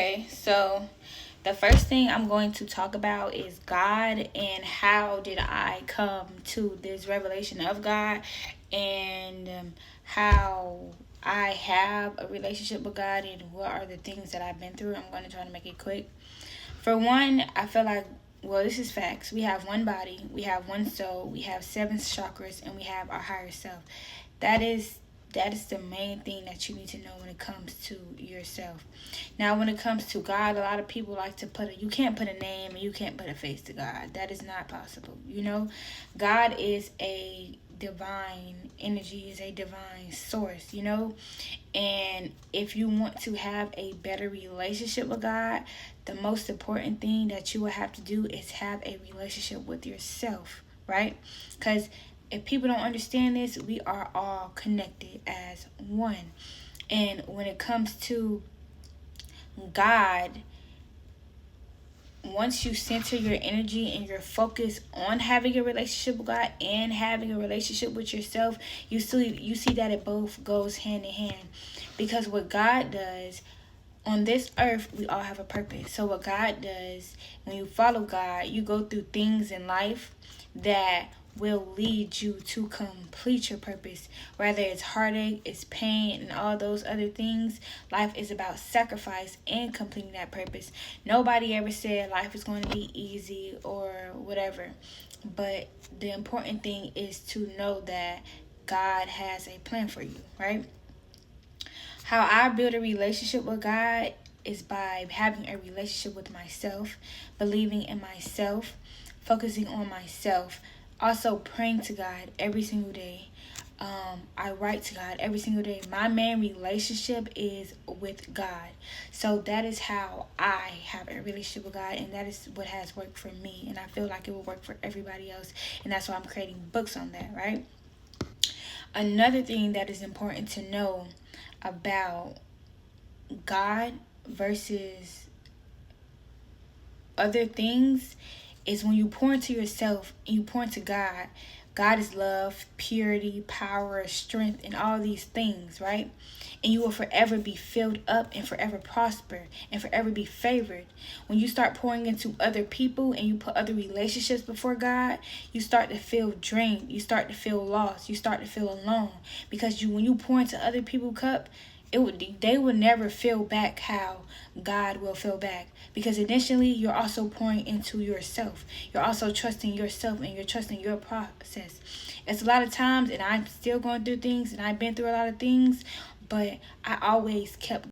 Okay, so the first thing I'm going to talk about is God and how did I come to this revelation of God and how I have a relationship with God and what are the things that I've been through. I'm going to try to make it quick. For one, I feel like, well, this is facts. We have one body, we have one soul, we have seven chakras, and we have our higher self. That is that is the main thing that you need to know when it comes to yourself. Now, when it comes to God, a lot of people like to you can't put a name and you can't put a face to God. That is not possible. God is a divine energy, is a divine source, and if you want to have a better relationship with God, the most important thing that you will have to do is have a relationship with yourself, right? Because if people don't understand this, we are all connected as one. And when it comes to God, once you center your energy and your focus on having a relationship with God and having a relationship with yourself, you see that it both goes hand in hand. Because what God does on this earth, we all have a purpose. So what God does, when you follow God, you go through things in life that will lead you to complete your purpose. Whether it's heartache, it's pain, and all those other things, life is about sacrifice and completing that purpose. Nobody ever said life is going to be easy or whatever. But the important thing is to know that God has a plan for you, right? How I build a relationship with God is by having a relationship with myself, believing in myself, focusing on myself, also praying to God every single day. I write to God every single day. My main relationship is with God. So that is how I have a relationship with God, and that is what has worked for me. And I feel like it will work for everybody else. And that's why I'm creating books on that, right? Another thing that is important to know about God versus other things is when you pour into yourself and you pour into God. God is love, purity, power, strength, and all these things, right? And you will forever be filled up and forever prosper and forever be favored. When you start pouring into other people and you put other relationships before God, you start to feel drained. You start to feel lost. You start to feel alone. Because when you pour into other people's cup, they will never feel back how God will feel back, because initially you're also pouring into yourself. You're also trusting yourself and you're trusting your process. It's a lot of times, and I'm still going through things and I've been through a lot of things, but I always kept